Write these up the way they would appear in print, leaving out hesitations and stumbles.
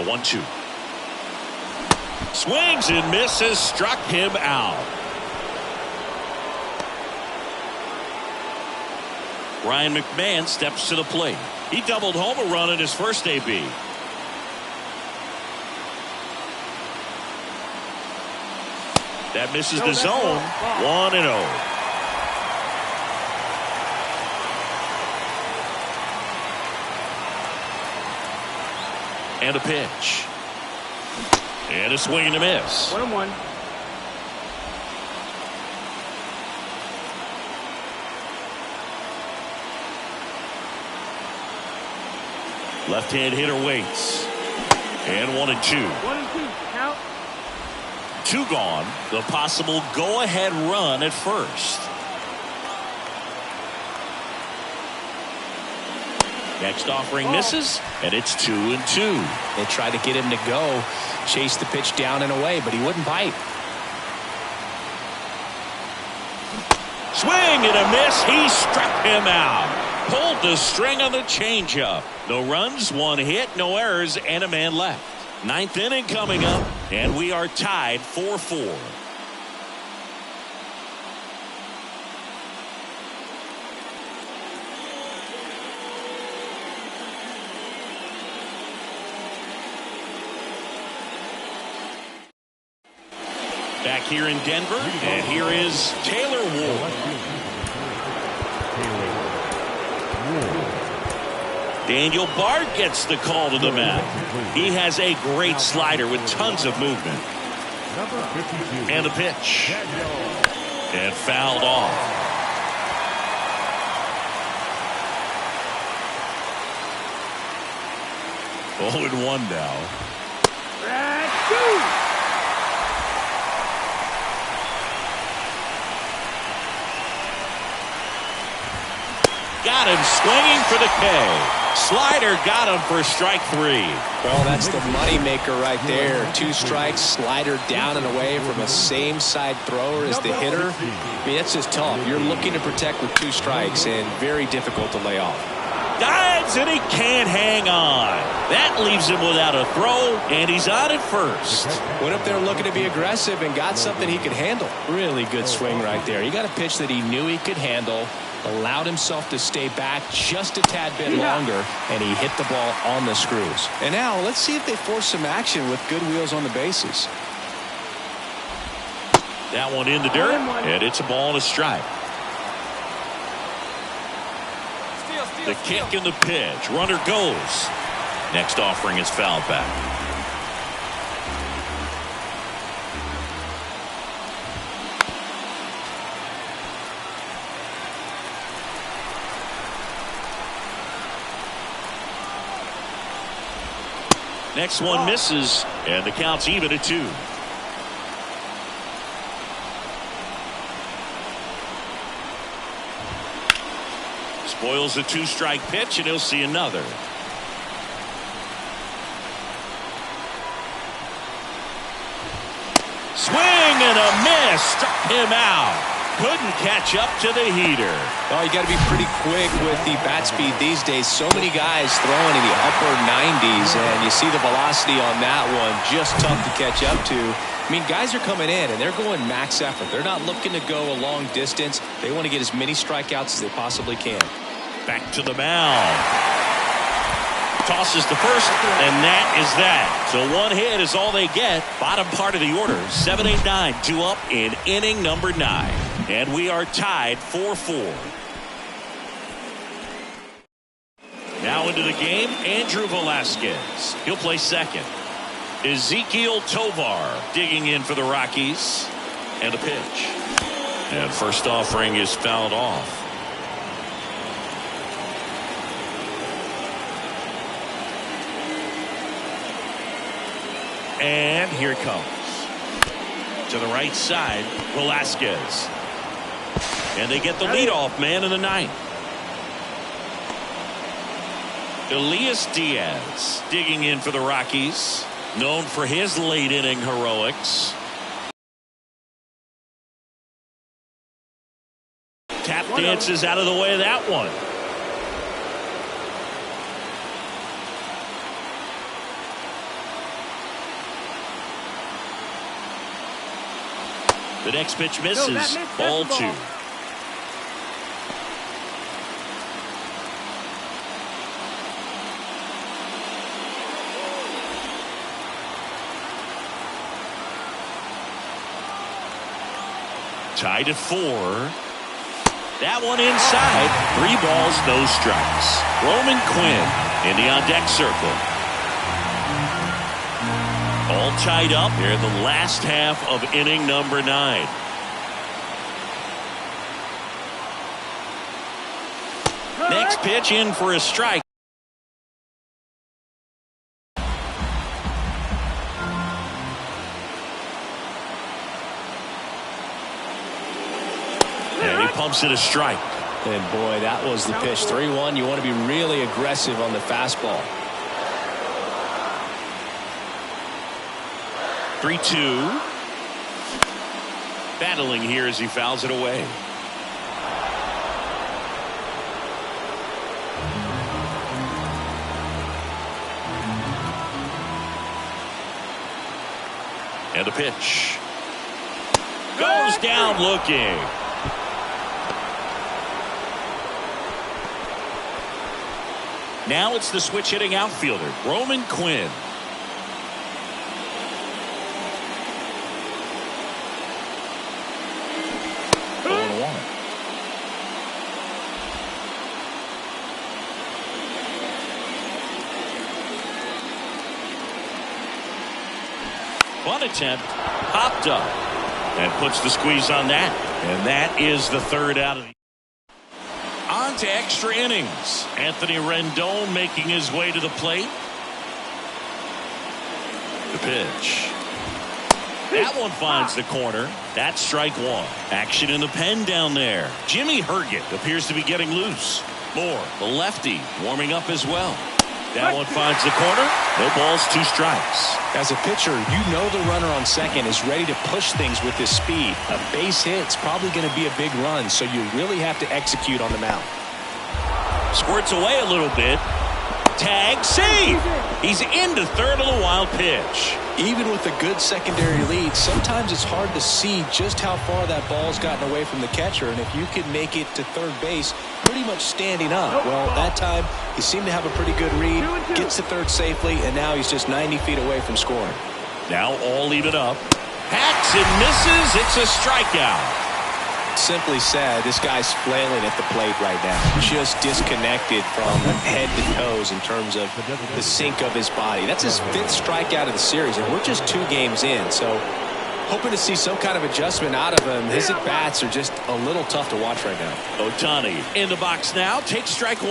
The 1-2. Swings and misses, struck him out. Ryan McMahon steps to the plate. He doubled home a run in his first AB. That misses the zone. 1-0. And a pitch. And a swing and a miss. 1-1. Left-hand hitter waits. And 1-2. 1-2. Count. 2 gone. The possible go-ahead run at first. Next offering misses, and it's 2-2. They tried to get him to go, chase the pitch down and away, but he wouldn't bite. Swing and a miss. He struck him out. Pulled the string on the changeup. No runs, 1 hit, no errors, and a man left. 9th inning coming up, and we are tied 4-4. Back here in Denver, and here is Taylor Ward. Daniel Bard gets the call to the mound. He has a great slider with tons of movement. And a pitch. And fouled off. 0-1 now. Got him swinging for the K. Slider got him for strike 3. Well, that's the moneymaker right there. 2 strikes, slider down and away from a same side thrower as the hitter. I mean, that's just tough. You're looking to protect with 2 strikes and very difficult to lay off. Dives and he can't hang on. That leaves him without a throw, and he's on at first. Went up there looking to be aggressive and got something he could handle. Really good swing right there. He got a pitch that he knew he could handle, allowed himself to stay back just a tad bit longer, and he hit the ball on the screws. And now let's see if they force some action with good wheels on the bases. That one in the dirt, and it's a ball and a strike. The kick and the pitch. Runner goes. Next offering is fouled back. Next one misses, and the count's even at 2. Spoils a 2-strike pitch, and he'll see another. Swing and a miss. Struck him out. Couldn't catch up to the heater. Well, you got to be pretty quick with the bat speed these days. So many guys throwing in the upper 90s, and you see the velocity on that one. Just tough to catch up to. I mean, guys are coming in, and they're going max effort. They're not looking to go a long distance. They want to get as many strikeouts as they possibly can. Back to the mound. Tosses to first, and that is that. So 1 hit is all they get. Bottom part of the order. 7-8-9, 2 up in inning number 9. And we are tied 4-4. Now into the game, Andrew Velasquez. He'll play second. Ezequiel Tovar digging in for the Rockies. And a pitch. And first offering is fouled off. And here it comes. To the right side, Velasquez. And they get the leadoff man in the 9th. Elias Diaz digging in for the Rockies. Known for his late inning heroics. Tap dances out of the way of that one. The next pitch misses. Ball 2. Tied at 4. That one inside. 3 balls, no strikes. Roman Quinn in the on-deck circle. All tied up here in the last half of inning number 9. Next pitch in for a strike. And he pumps it a strike. And boy, that was the pitch. 3-1. You want to be really aggressive on the fastball. 3-2. Battling here as he fouls it away. And a pitch. Goes down looking. Now it's the switch hitting outfielder, Roman Quinn. Bunt attempt popped up and puts the squeeze on that, and that is the 3rd out of the. On to extra innings. Anthony Rendon making his way to the plate. The pitch. That one finds the corner. That's strike 1. Action in the pen down there. Jimmy Herget appears to be getting loose. Moore, the lefty, warming up as well. That one finds the corner. No balls, 2 strikes. As a pitcher, you know the runner on second is ready to push things with his speed. A base hit's probably going to be a big run, so you really have to execute on the mound. Squirts away a little bit. Tag, save. He's into 3rd on the wild pitch. Even with a good secondary lead, sometimes it's hard to see just how far that ball's gotten away from the catcher, and if you can make it to 3rd base pretty much standing up, well, that time he seemed to have a pretty good read, gets to 3rd safely, and now he's just 90 feet away from scoring. Now all even up. Hacks and misses. It's a strikeout. Simply said, this guy's flailing at the plate right now. Just disconnected from head to toes in terms of the sink of his body. That's his 5th strikeout of the series, and we're just 2 games in. So hoping to see some kind of adjustment out of him. His at-bats are just a little tough to watch right now. Ohtani in the box now. Takes strike 1.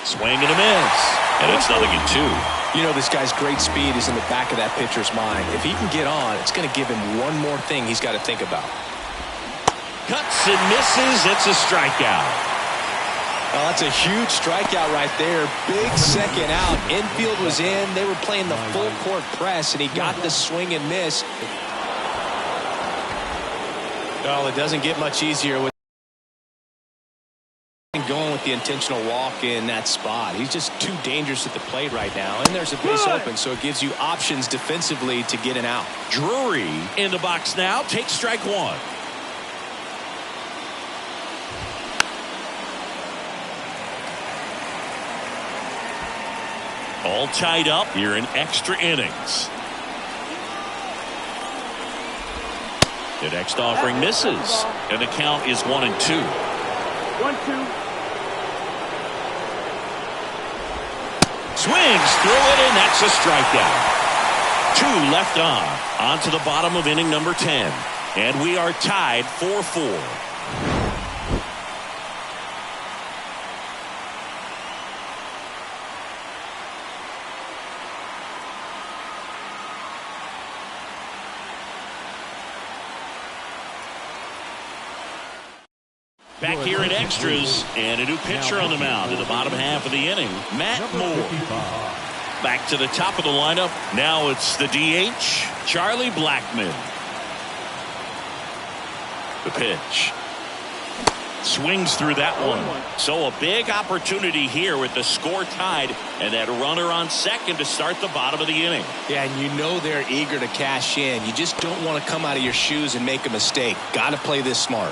Swing and a miss. And it's 0-2. You know, this guy's great speed is in the back of that pitcher's mind. If he can get on, it's going to give him one more thing he's got to think about. Cuts and misses. It's a strikeout. Well, that's a huge strikeout right there. Big second out. Infield was in. They were playing the full court press, and he got the swing and miss. Well, it doesn't get much easier with going with the intentional walk in that spot. He's just too dangerous at the plate right now, and there's a base open, so it gives you options defensively to get an out. Drury in the box now. Takes strike 1. All tied up here in extra innings. The next offering misses, and the count is 1-2. 1-2. Swings through it, and that's a strikeout. 2 left on to the bottom of inning number 10. And we are tied 4-4. Back here in extras, and a new pitcher on the mound in the bottom half of the inning, Matt Moore. Back to the top of the lineup. Now it's the DH, Charlie Blackmon. The pitch. Swings through that one. So a big opportunity here with the score tied and that runner on second to start the bottom of the inning. Yeah, and you know they're eager to cash in. You just don't want to come out of your shoes and make a mistake. Got to play this smart.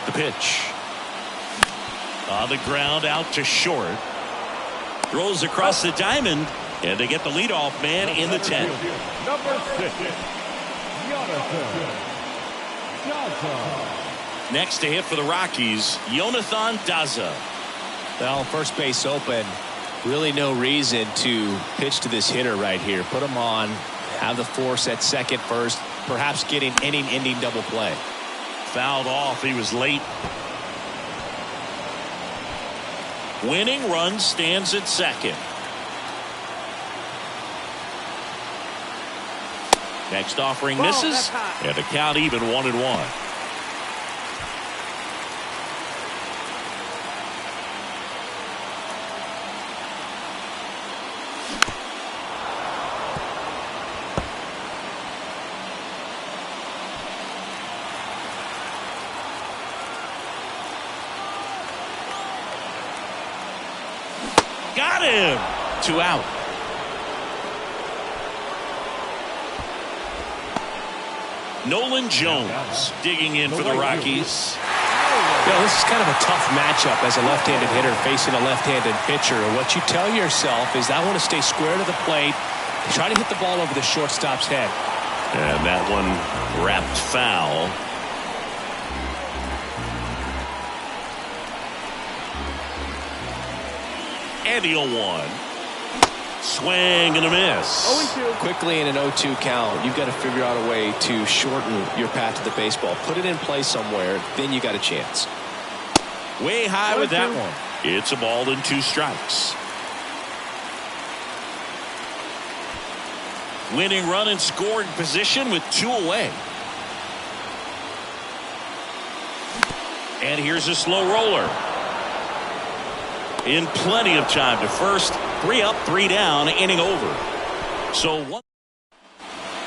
The pitch. On the ground out to short. Throws across the diamond, and they get the leadoff man in the 10th. Number 6, Jonathan. Next to hit for the Rockies, Jonathan Daza. Well, first base open. Really no reason to pitch to this hitter right here. Put him on, have the force at second first, perhaps getting inning-ending double play. Fouled off. He was late. Winning run stands at second. Next offering misses, and the count even 1-1. Got him! 2 out. Nolan Jones digging in for the Rockies. Yeah, this is kind of a tough matchup as a left-handed hitter facing a left-handed pitcher. What you tell yourself is I want to stay square to the plate, try to hit the ball over the shortstop's head. And that one wrapped foul. And the 0-1. Swing and a miss. 0-2. Quickly in an 0-2 count, you've got to figure out a way to shorten your path to the baseball. Put it in play somewhere, then you got a chance. Way high with that one. It's a ball and 2 strikes. Winning run in scoring position with 2 away. And here's a slow roller. In plenty of time to first. 3 up, 3 down, inning over. So one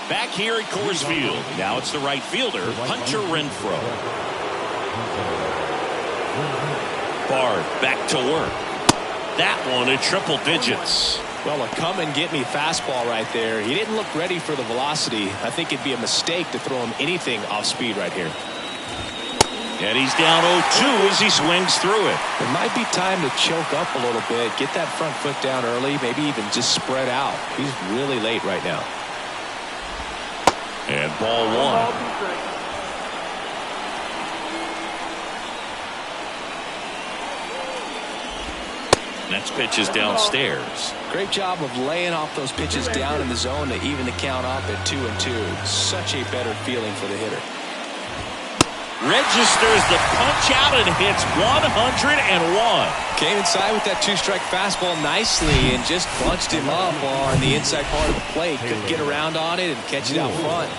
back here at Coors Field. Now it's the right fielder, Hunter Renfroe. Bard back to work. That one at triple digits. Well, a come-and-get-me fastball right there. He didn't look ready for the velocity. I think it'd be a mistake to throw him anything off speed right here. And he's down 0-2 as he swings through it. It might be time to choke up a little bit, get that front foot down early, maybe even just spread out. He's really late right now. And ball 1. Next pitch is downstairs. Great job of laying off those pitches down in the zone to even the count up at 2-2. Such a better feeling for the hitter. Registers the punch out and hits 101. Came inside with that 2-strike fastball nicely and just bunched him up on the inside part of the plate. Couldn't get around on it and catch it out front.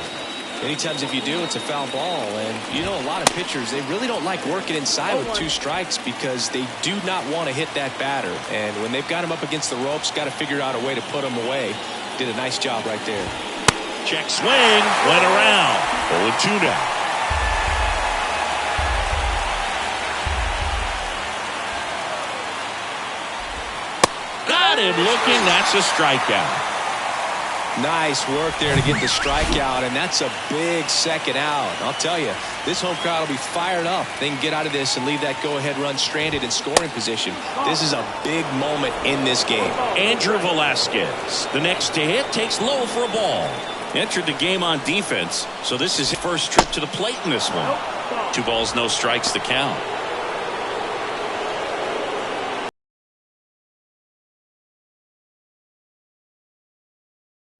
Many times if you do, it's a foul ball. And you know, a lot of pitchers, they really don't like working inside with 2 strikes because they do not want to hit that batter. And when they've got him up against the ropes, got to figure out a way to put him away. Did a nice job right there. Check swing, went around. 0-2 now. Him looking, that's a strikeout. Nice work there to get the strikeout, and that's a big second out. I'll tell you, this home crowd will be fired up. They can get out of this and leave that go-ahead run stranded in scoring position. This is a big moment in this game. Andrew Velasquez, the next to hit, takes low for a ball. Entered the game on defense, so this is his first trip to the plate in this one. 2 balls, no strikes to count.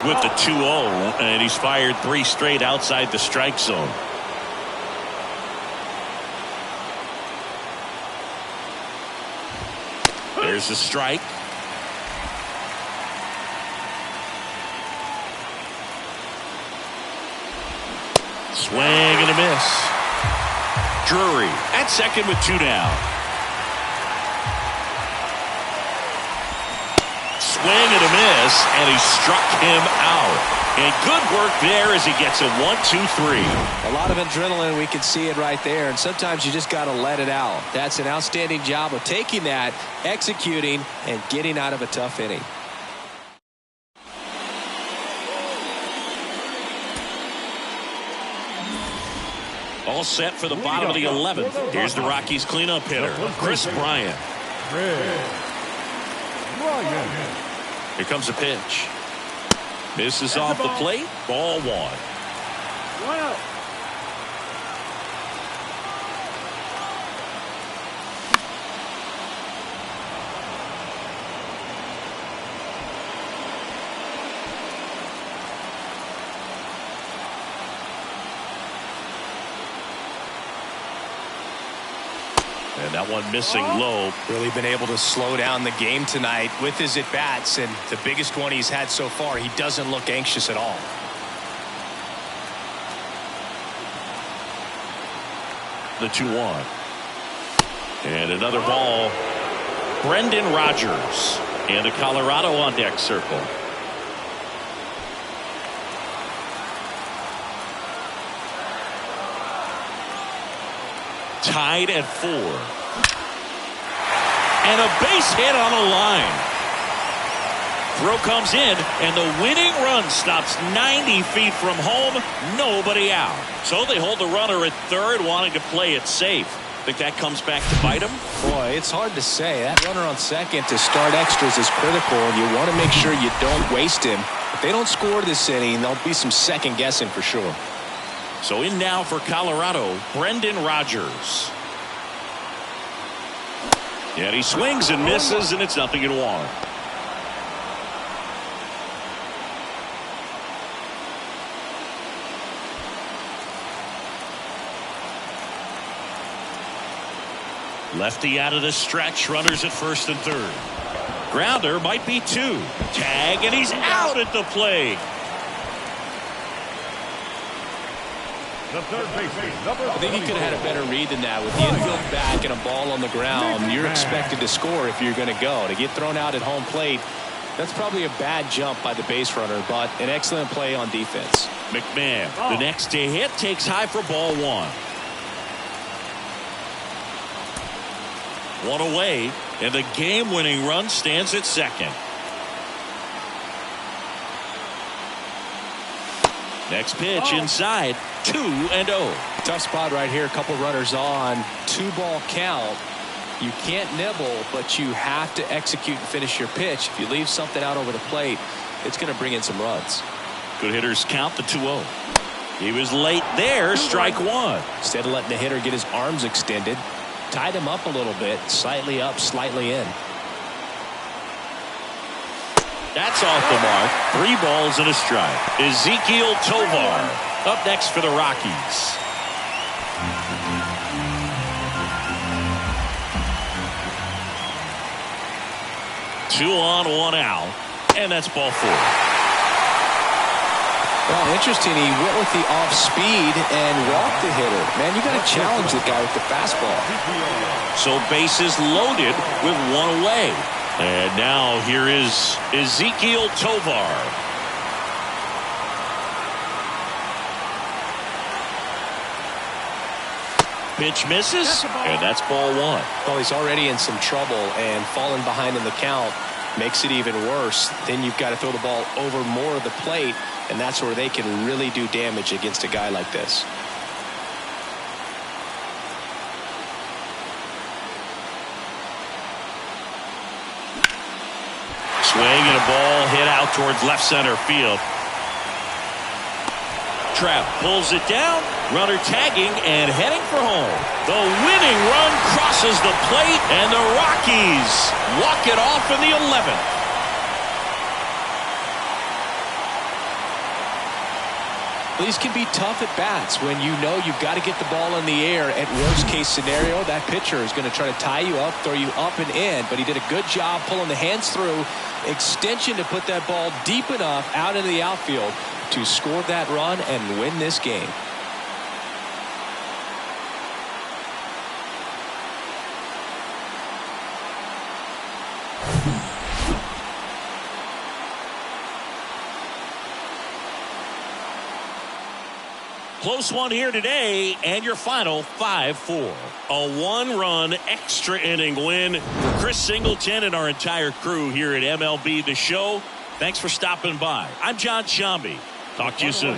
With the 2-0, and he's fired 3 straight outside the strike zone. There's the strike. Swing and a miss. Drury at second with 2 down. swing and a miss, and he struck him out. And good work there as he gets a 1-2-3. A lot of adrenaline, we can see it right there, and sometimes you just got to let it out. That's an outstanding job of taking that, executing, and getting out of a tough inning. All set for the bottom of the 11th. Here's the Rockies cleanup hitter, Chris Bryant. Here comes a pitch. Misses off the plate. Ball 1. And that one missing low. Really been able to slow down the game tonight with his at-bats, and the biggest one he's had so far, he doesn't look anxious at all. The 2-1. And another ball. Brendan Rodgers. And a Colorado on deck circle. Tied at 4. And a base hit on a line. Throw comes in, and the winning run stops 90 feet from home. Nobody out. So they hold the runner at third, wanting to play it safe. Think that comes back to bite him? Boy, it's hard to say. That runner on second to start extras is critical, and you want to make sure you don't waste him. If they don't score this inning, there'll be some second guessing for sure. So in now for Colorado, Brendan Rodgers. And he swings and misses, and it's 0-1. Lefty out of the stretch, runners at first and third. Grounder might be 2. Tag, and he's out at the plate. The third baseman, number I think he could have had a better read than that. With the infield back and a ball on the ground, you're expected to score if you're going to go. To get thrown out at home plate, that's probably a bad jump by the base runner, but an excellent play on defense. McMahon, the next to hit, takes high for ball 1. 1 away, and the game-winning run stands at second. Next pitch inside, 2-0. Tough spot right here. A couple runners on. 2-ball count. You can't nibble, but you have to execute and finish your pitch. If you leave something out over the plate, it's going to bring in some runs. Good hitters count the 2-0. He was late there. Strike 1. Instead of letting the hitter get his arms extended, tied him up a little bit. Slightly up, slightly in. That's off the mark. 3 balls and a strike. Ezequiel Tovar up next for the Rockies. Two on, 1 out, and that's ball 4. Well, interesting. He went with the off speed and walked the hitter. Man, you got to challenge the guy with the fastball. So bases loaded with 1 away. And now here is Ezequiel Tovar. Pitch misses, and that's ball 1. Well, he's already in some trouble, and falling behind in the count makes it even worse. Then you've got to throw the ball over more of the plate, and that's where they can really do damage against a guy like this. Swing and a ball hit out towards left center field. Trapp pulls it down, runner tagging and heading for home. The winning run crosses the plate, and the Rockies walk it off in the 11th. These can be tough at bats when you know you've got to get the ball in the air. At worst case scenario, that pitcher is going to try to tie you up, throw you up and in, but he did a good job pulling the hands through, extension to put that ball deep enough out into the outfield to score that run and win this game. Close one here today, and your final 5-4. A one-run extra inning win for Chris Singleton and our entire crew here at MLB The Show. Thanks for stopping by. I'm John Sciambi. Talk to you soon.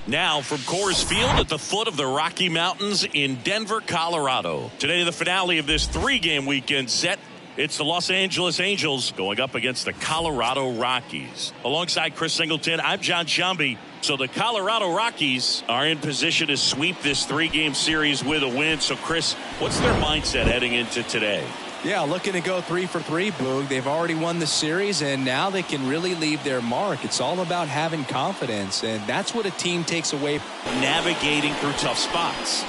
Now from Coors Field at the foot of the Rocky Mountains in Denver, Colorado. Today, the finale of this three-game weekend set. It's the Los Angeles Angels going up against the Colorado Rockies. Alongside Chris Singleton, I'm John Sciambi. So the Colorado Rockies are in position to sweep this three-game series with a win. So, Chris, what's their mindset heading into today? Yeah, looking to go 3 for 3, Boog. They've already won the series, and now they can really leave their mark. It's all about having confidence, and that's what a team takes away. Navigating through tough spots.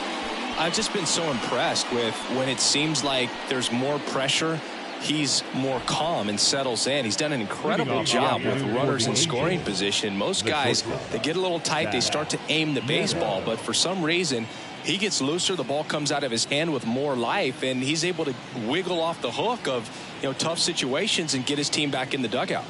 I've just been so impressed with when it seems like there's more pressure, he's more calm and settles in. He's done an incredible job with runners in scoring position. Most guys, they get a little tight, they start to aim the baseball, but for some reason, he gets looser, the ball comes out of his hand with more life, and he's able to wiggle off the hook of, tough situations and get his team back in the dugout.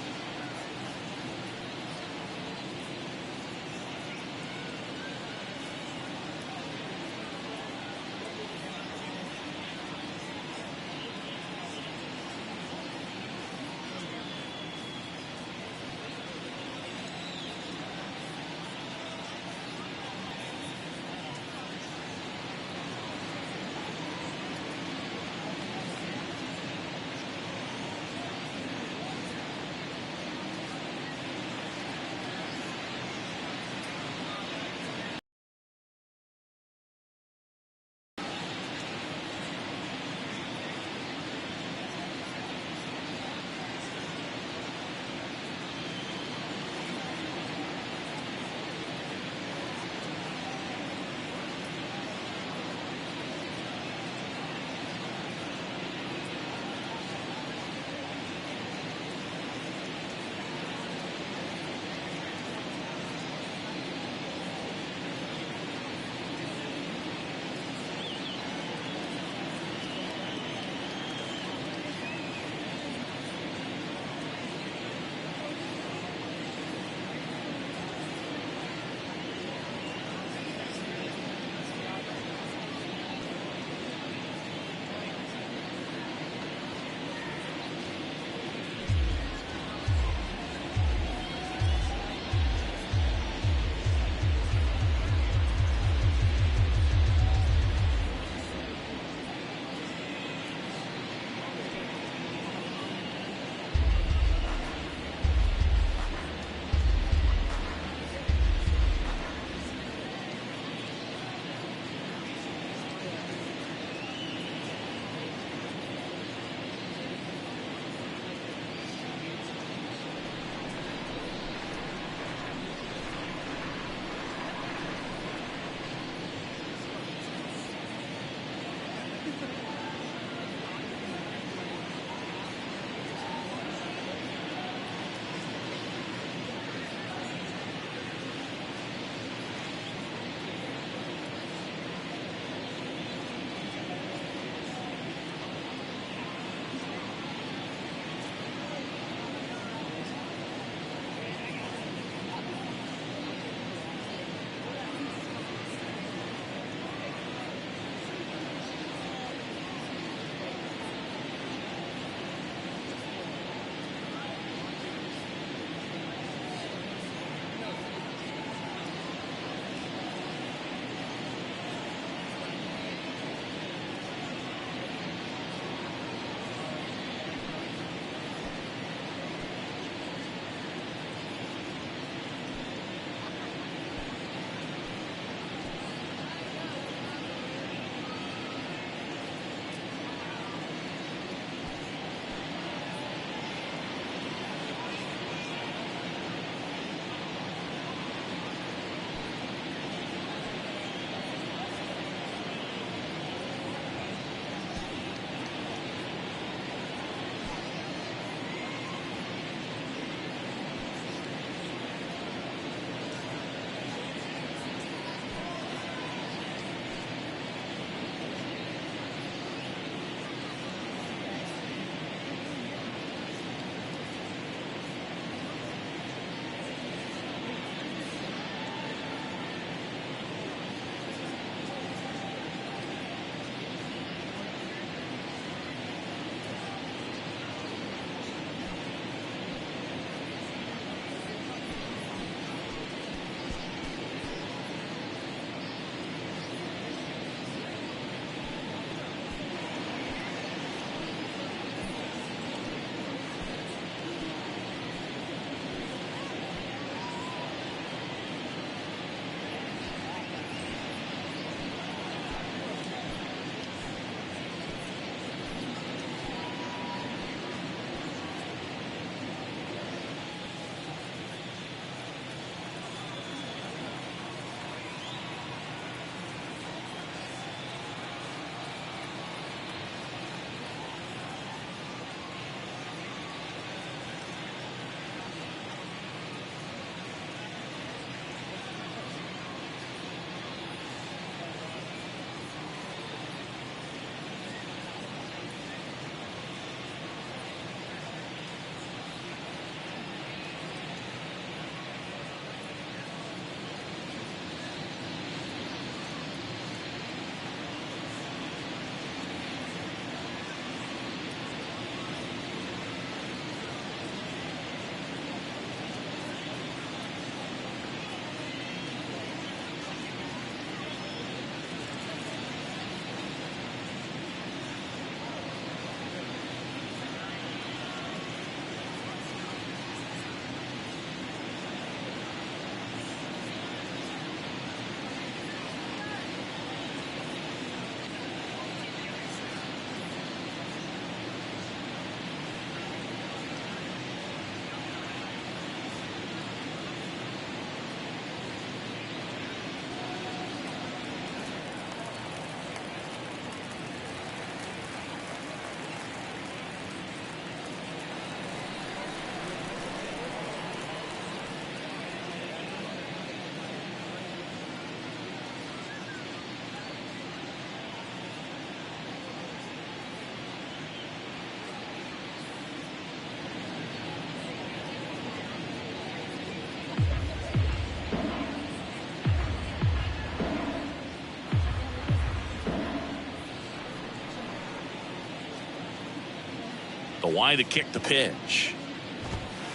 The wide to kick the pitch.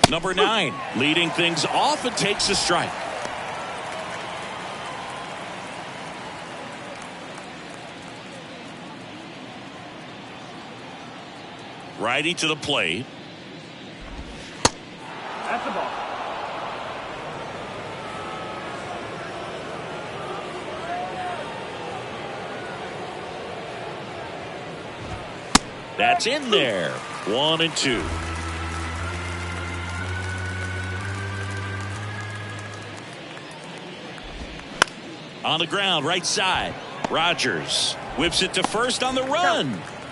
Number 9 leading things off and takes a strike. Righty to the plate. That's the ball. That's in there. 1-2. On the ground, right side. Rogers whips it to first on the run.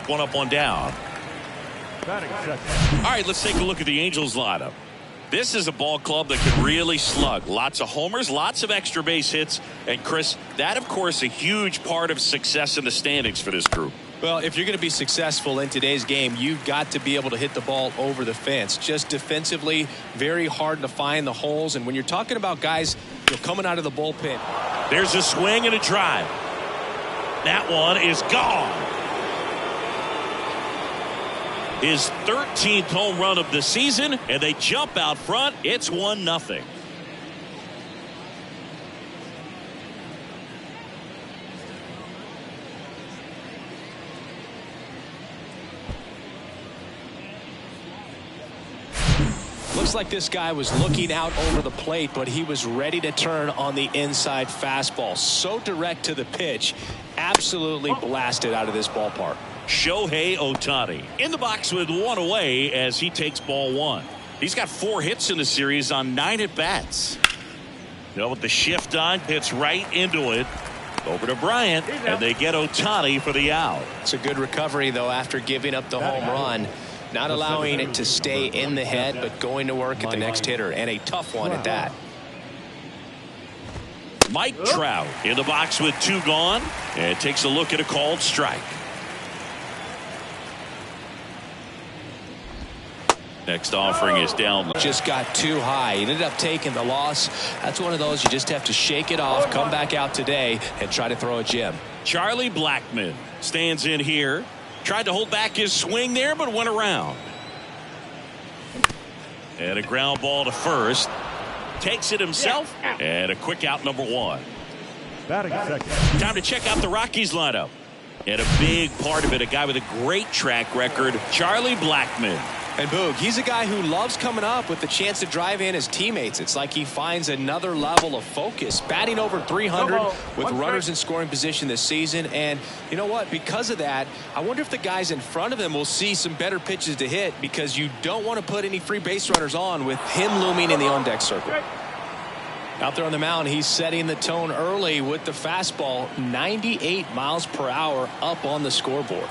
One up, one down. Batting second. All right, let's take a look at the Angels lineup. This is a ball club that can really slug. Lots of homers, lots of extra base hits. And Chris, that of course a huge part of success in the standings for this group. Well, if you're going to be successful in today's game, you've got to be able to hit the ball over the fence. Just defensively, very hard to find the holes. And when you're talking about guys coming out of the bullpen. There's a swing and a drive. That one is gone. His 13th home run of the season, and they jump out front. It's 1-0. Looks like this guy was looking out over the plate, but he was ready to turn on the inside fastball. So direct to the pitch. Absolutely blasted out of this ballpark. Shohei Ohtani in the box with one away as he takes ball 1. He's got 4 hits in the series on 9 at-bats. With the shift on, hits right into it. Over to Bryant, and they get Ohtani for the out. It's a good recovery, though, after giving up the home run. Not allowing it to stay in the head, but going to work at the next hitter, and a tough one at that. Mike Trout in the box with 2 gone, and takes a look at a called strike. Next offering is down. Just got too high. He ended up taking the loss. That's one of those you just have to shake it off, come back out today, and try to throw a gem. Charlie Blackmon stands in here. Tried to hold back his swing there, but went around. And a ground ball to first. Takes it himself. And a quick out, number 1. Batting second. Time to check out the Rockies lineup. And a big part of it, a guy with a great track record, Charlie Blackmon. And Boog, he's a guy who loves coming up with the chance to drive in his teammates. It's like he finds another level of focus. Batting over 300 with runners in scoring position this season. And you know what? Because of that, I wonder if the guys in front of him will see some better pitches to hit, because you don't want to put any free base runners on with him looming in the on-deck circle. Out there on the mound, he's setting the tone early with the fastball, 98 miles per hour up on the scoreboard.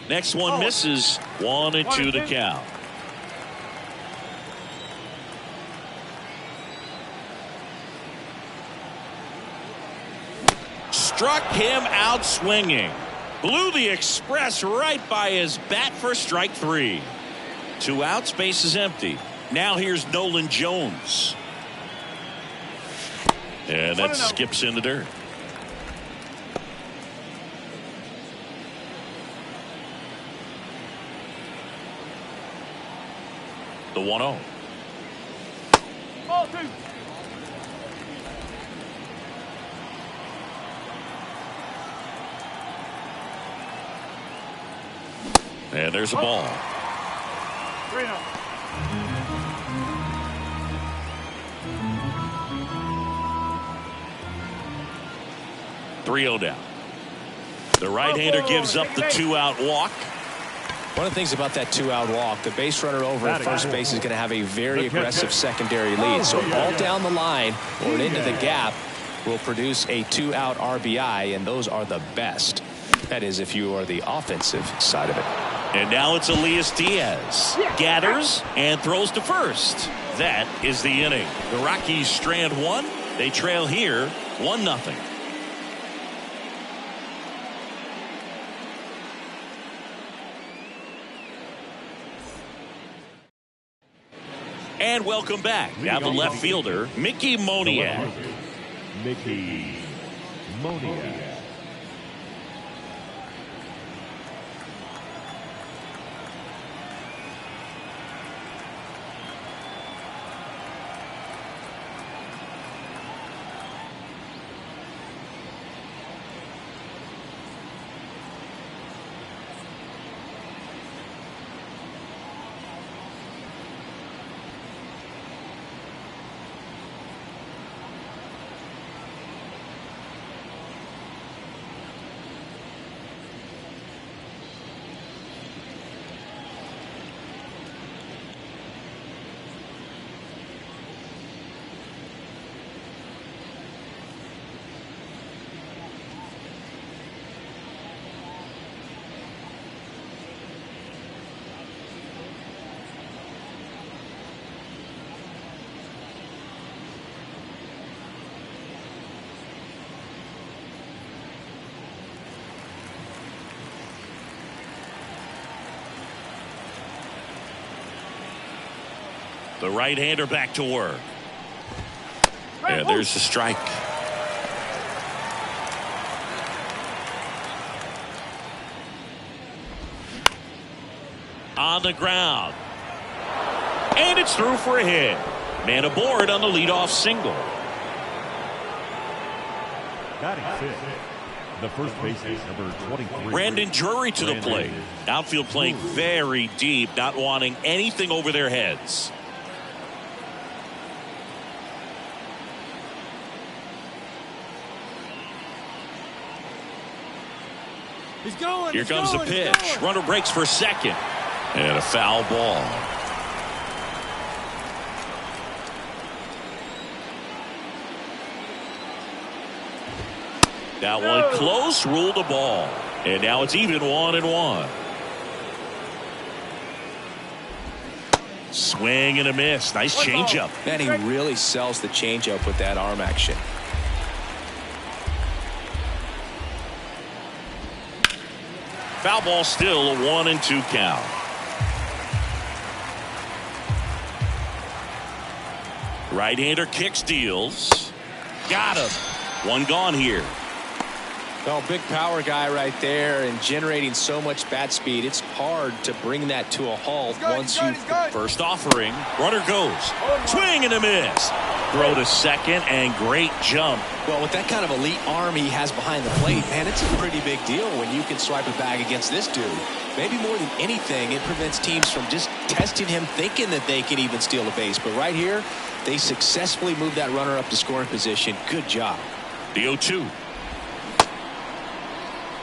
Next one misses. 1-2 the count. Struck him out swinging. Blew the express right by his bat for strike 3. 2 outs, base is empty. Now here's Nolan Jones. And that skips in the dirt. The 1-0. Ball 2. And there's a ball. 3-0. Down. The right-hander gives up the 2-out walk. One of the things about that 2-out walk, the base runner over at first base is going to have a very aggressive secondary lead. So all down the line or into the gap will produce a 2-out RBI, and those are the best. That is, if you are the offensive side of it. And now it's Elias Diaz. Gathers and throws to first. That is the inning. The Rockies strand 1. They trail here 1-0. And welcome back. Now the left fielder, Mickey Moniak. Mickey Moniak. The right-hander back to work. And there's the strike. On the ground. And it's through for a hit. Man aboard on the leadoff single. Batting sixth. The first baseman, number 23. Brandon Drury to the plate. Outfield playing very deep, not wanting anything over their heads. He's going. Here comes the pitch. Runner breaks for second. And a foul ball. That one close, ruled the ball. And now it's even 1-1. Swing and a miss. Nice changeup. Man, he really sells the changeup with that arm action. Foul ball, still a 1-2 count. Right-hander kicks, deals. Got him. One gone here. Well, big power guy right there and generating so much bat speed. It's hard to bring that to a halt once you. First offering. Runner goes. Swing and a miss. Throw to second and great jump. Well, with that kind of elite arm he has behind the plate, man, it's a pretty big deal when you can swipe it back against this dude. Maybe more than anything, it prevents teams from just testing him, thinking that they can even steal a base. But right here, they successfully moved that runner up to scoring position. Good job. The 0-2.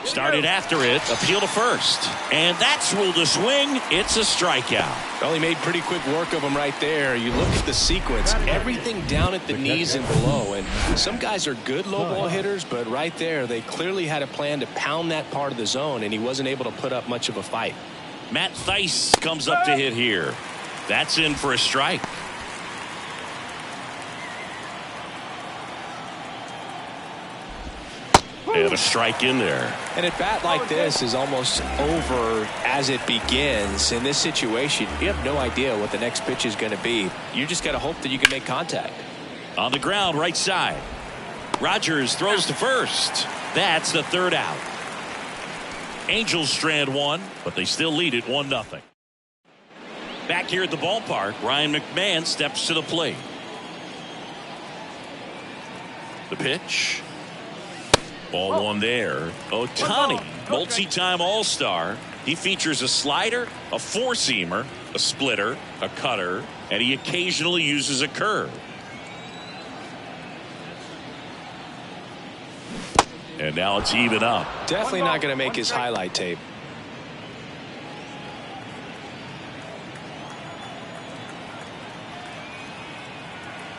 Started after it, appeal to first. And that's ruled a swing. It's a strikeout. Well, he made pretty quick work of him right there. You look at the sequence, everything down at the knees and below. And some guys are good low ball hitters, but right there, they clearly had a plan to pound that part of the zone, and he wasn't able to put up much of a fight. Matt Thaiss comes up to hit here. That's in for a strike. And a strike in there. And a bat like this is almost over as it begins. In this situation, you have no idea what the next pitch is going to be. You just got to hope that you can make contact. On the ground, right side. Rogers throws to first. That's the third out. Angels strand one, but they still lead it 1-0. Back here at the ballpark, Ryan McMahon steps to the plate. The pitch. Ball one there. Ohtani, multi-time All-Star. He features a slider, a four-seamer, a splitter, a cutter, and he occasionally uses a curve. And now it's even up. Definitely not going to make his highlight tape.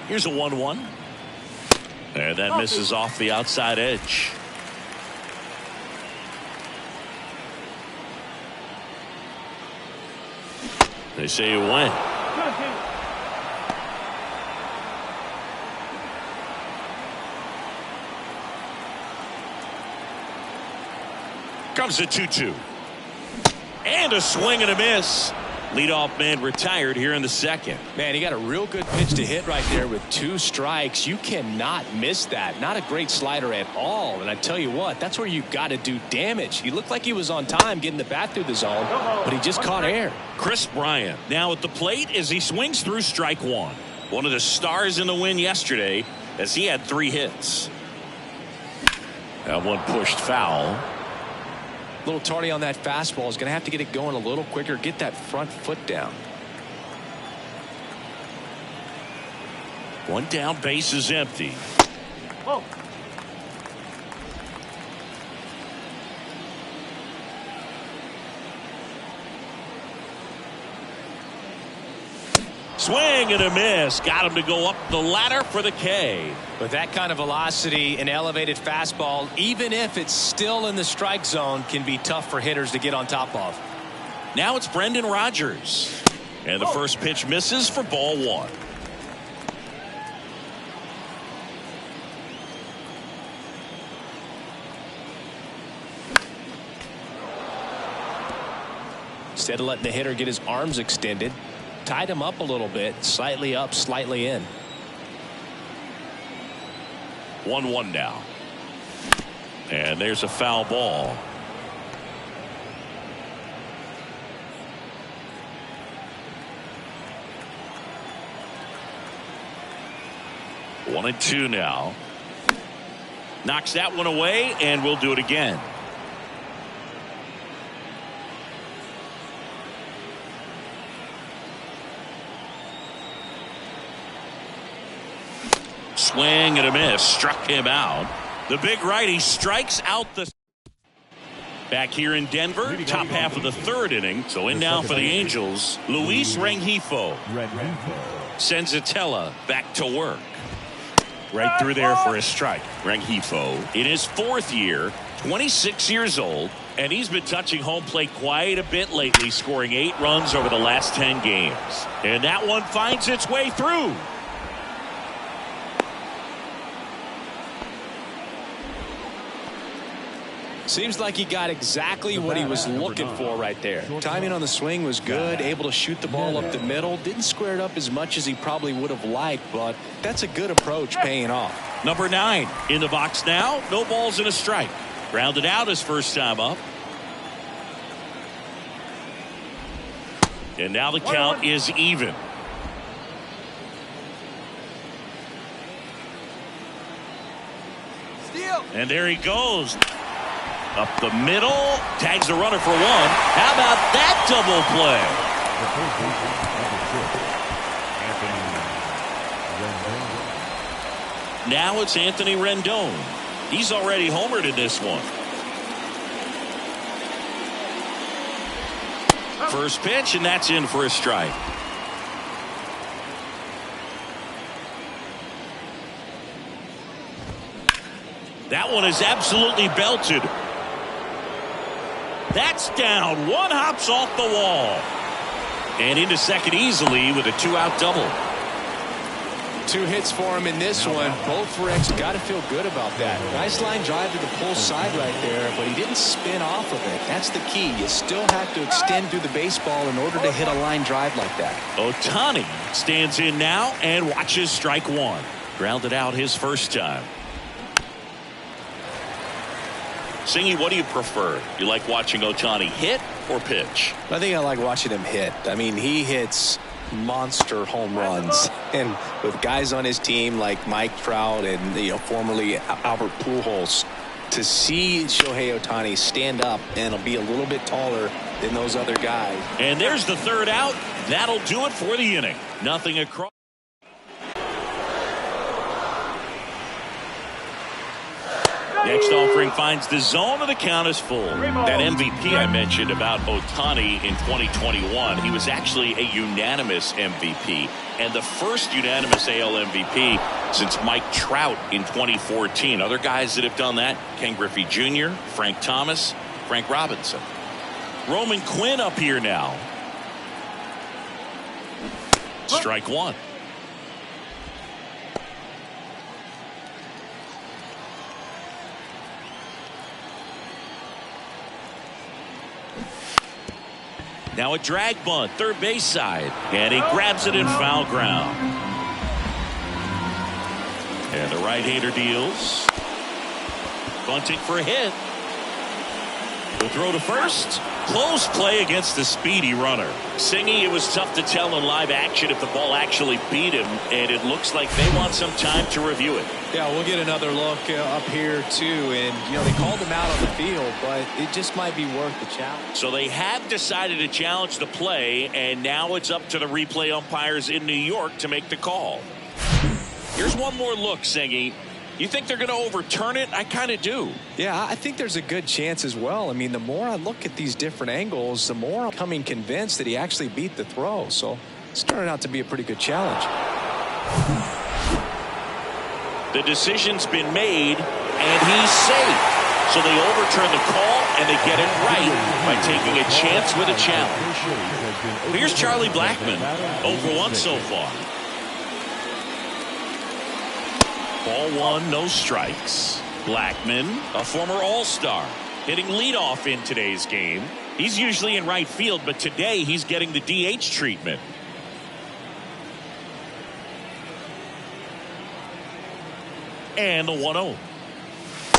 Here's a 1-1. And that misses off the outside edge. They say it went. Comes a 2-2. And a swing and a miss. Leadoff man retired here in the second. Man, he got a real good pitch to hit right there with 2 strikes. You cannot miss that. Not a great slider at all. And I tell you what, that's where you got to do damage. He looked like he was on time getting the bat through the zone, but he just caught air. Chris Bryant now at the plate as he swings through strike 1. One of the stars in the win yesterday as he had 3 hits. That one pushed foul. A little tardy on that fastball. Is going to have to get it going a little quicker. Get that front foot down. 1 down, base is empty. Whoa. Swing and a miss. Got him to go up the ladder for the K. With that kind of velocity, an elevated fastball, even if it's still in the strike zone, can be tough for hitters to get on top of. Now it's Brendan Rodgers. And the first pitch misses for ball 1. Instead of letting the hitter get his arms extended, tied him up a little bit, slightly up, slightly in. 1-1 now. And there's a foul ball. One and 2 now. Knocks that one away, and we'll do it again. Swing and a miss. Struck him out. The big righty strikes out the... Back here in Denver, top half of the 3rd inning. So in now for the Angels, Luis Rengifo. Senzatella back to work. Right through there for a strike. Rengifo in his 4th year, 26 years old, and he's been touching home plate quite a bit lately, scoring 8 runs over the last 10 games. And that one finds its way through. Seems like he got exactly what he was looking for right there. Timing on the swing was good, able to shoot the ball up the middle. Didn't square it up as much as he probably would have liked, but that's a good approach paying off. Number 9 in the box now. No balls and a strike. Grounded out his first time up. And now the count is even. And there he goes. Up the middle, tags the runner for 1. How about that double play? Now it's Anthony Rendon. He's already homered in this one. First pitch, and that's in for a strike. That one is absolutely belted. That's down. 1 hops off the wall. And into second easily with a 2-out double. 2 hits for him in this one. Both for X. Got to feel good about that. Nice line drive to the pull side right there, but he didn't spin off of it. That's the key. You still have to extend through the baseball in order to hit a line drive like that. Ohtani stands in now and watches strike 1. Grounded out his first time. Singy, what do you prefer? You like watching Ohtani hit or pitch? I think I like watching him hit. I mean, he hits monster home runs, and with guys on his team like Mike Trout and formerly Albert Pujols, to see Shohei Ohtani stand up and be a little bit taller than those other guys. And there's the 3rd out. That'll do it for the inning. Nothing across. Next offering finds the zone, and the count is full. That MVP I mentioned about Ohtani in 2021, he was actually a unanimous MVP, and the first unanimous AL MVP since Mike Trout in 2014. Other guys that have done that, Ken Griffey Jr., Frank Thomas, Frank Robinson. Roman Quinn up here now. Strike 1. Now a drag bunt, third base side. And he grabs it in foul ground. And the right-hander deals. Bunting for a hit. The throw to first. Close play against the speedy runner. Singy, it was tough to tell in live action if the ball actually beat him, and it looks like they want some time to review it. Yeah, we'll get another look up here too, and they called him out on the field, but it just might be worth the challenge. So they have decided to challenge the play, and now it's up to the replay umpires in New York to make the call. Here's one more look, Singy. You think they're going to overturn it? I kind of do. Yeah, I think there's a good chance as well. I mean, the more I look at these different angles, the more I'm becoming convinced that he actually beat the throw. So it's turning out to be a pretty good challenge. The decision's been made, and he's safe. So they overturn the call, and they get it right by taking a chance with a challenge. Here's Charlie Blackmon, 0 for 1 so far. Ball 1, no strikes. Blackmon, a former All-Star, hitting leadoff in today's game. He's usually in right field, but today he's getting the DH treatment. And the 1-0.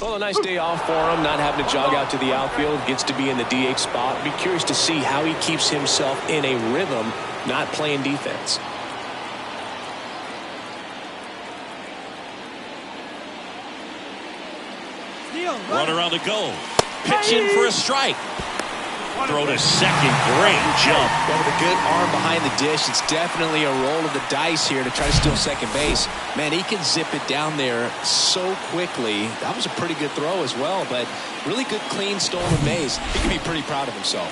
Well, a nice day off for him, not having to jog out to the outfield. Gets to be in the DH spot. Be curious to see how he keeps himself in a rhythm, not playing defense. Runner on the go. Pitching for a strike. Throw to second. Great jump. Well, with a good arm behind the dish, it's definitely a roll of the dice here to try to steal second base. Man, he can zip it down there so quickly. That was a pretty good throw as well, but really good clean stolen base. He can be pretty proud of himself.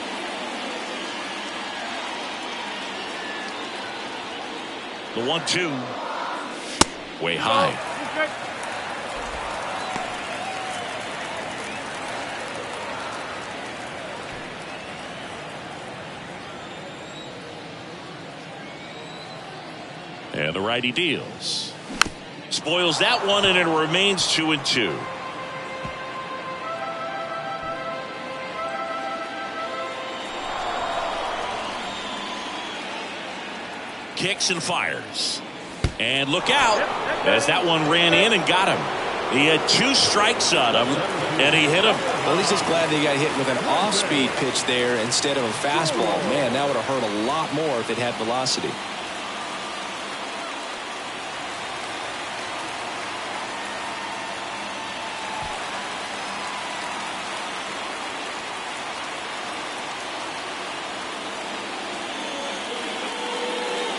The 1-2. Way high. And the righty deals. Spoils that one, and it remains 2-2. Kicks and fires. And look out, as that one ran in and got him. He had 2 strikes on him, and he hit him. Well, he's just glad that he got hit with an off-speed pitch there instead of a fastball. Man, that would have hurt a lot more if it had velocity.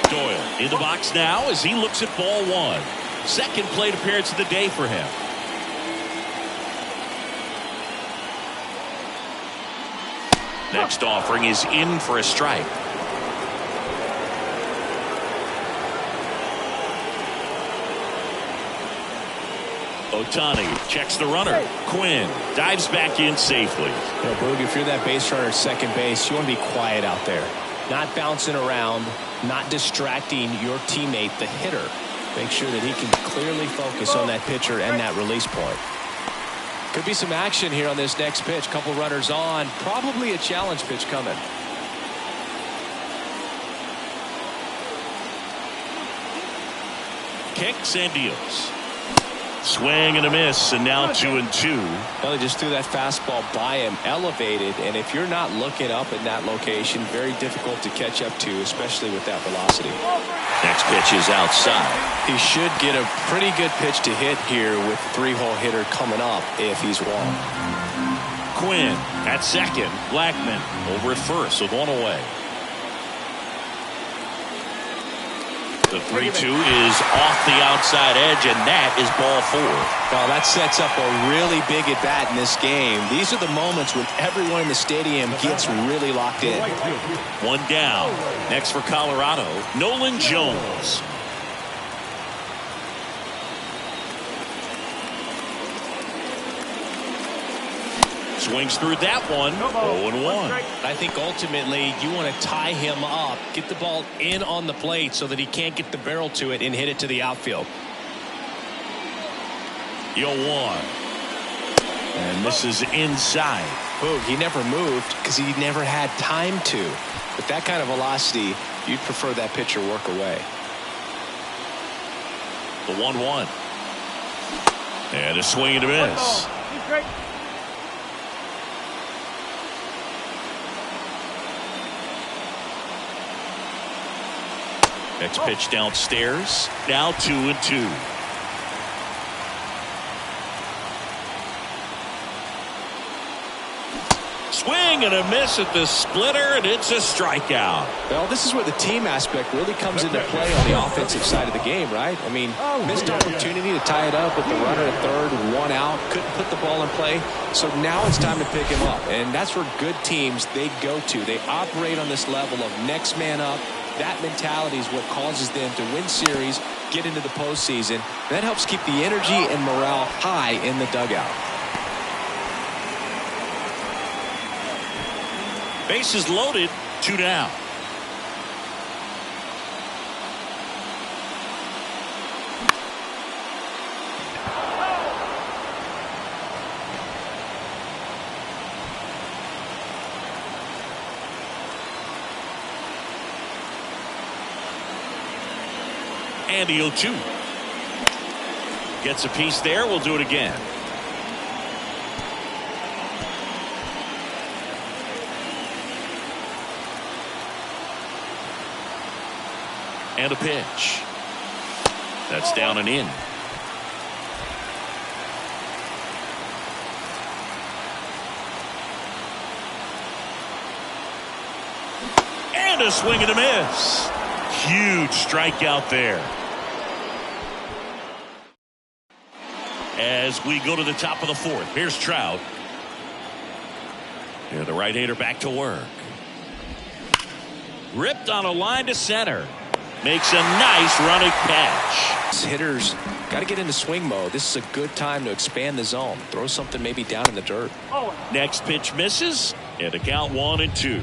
Doyle in the box now as he looks at ball 1. Second plate appearance of the day for him. Next offering is in for a strike. Ohtani checks the runner. Quinn dives back in safely. Boog, if you're that base runner at second base, you want to be quiet out there. Not bouncing around, not distracting your teammate, the hitter. Make sure that he can clearly focus on that pitcher and that release point. Could be some action here on this next pitch. Couple runners on. Probably a challenge pitch coming. Kicks and deals. Swing and a miss, and now 2-2. Well, they just threw that fastball by him, elevated, and if you're not looking up in that location, very difficult to catch up to, especially with that velocity. Next pitch is outside. He should get a pretty good pitch to hit here with the 3-hole hitter coming up if he's wrong. Quinn at second. Blackmon over at first with one away. The 3-2 is off the outside edge, and that is ball 4. Well, that sets up a really big at bat in this game. These are the moments when everyone in the stadium gets really locked in. One down. Next for Colorado, Nolan Jones. Swings through that one. 0-1. I think ultimately you want to tie him up, get the ball in on the plate so that he can't get the barrel to it and hit it to the outfield. 0-1. And this is inside. Boog, he never moved because he never had time to. With that kind of velocity, you'd prefer that pitcher work away. The 1-1. And a swing and a miss. Next pitch downstairs. Now 2-2. Swing and a miss at the splitter, and it's a strikeout. Well, this is where the team aspect really comes into play on the offensive side of the game, right? I mean, missed opportunity to tie it up with the runner at third, one out, couldn't put the ball in play. So now it's time to pick him up, and that's where good teams, they go to. They operate on this level of next man up. That mentality is what causes them to win series, get into the postseason. That helps keep the energy and morale high in the dugout. Bases loaded, 2 down. And the 0-2. Gets a piece there. We'll do it again. And a pitch. That's down and in. And a swing and a miss. Huge strikeout there. As we go to the top of the fourth, here's Trout. Yeah, the right-hander back to work. Ripped on a line to center. Makes a nice running catch. Hitters got to get into swing mode. This is a good time to expand the zone. Throw something maybe down in the dirt. Next pitch misses, and a count 1-2.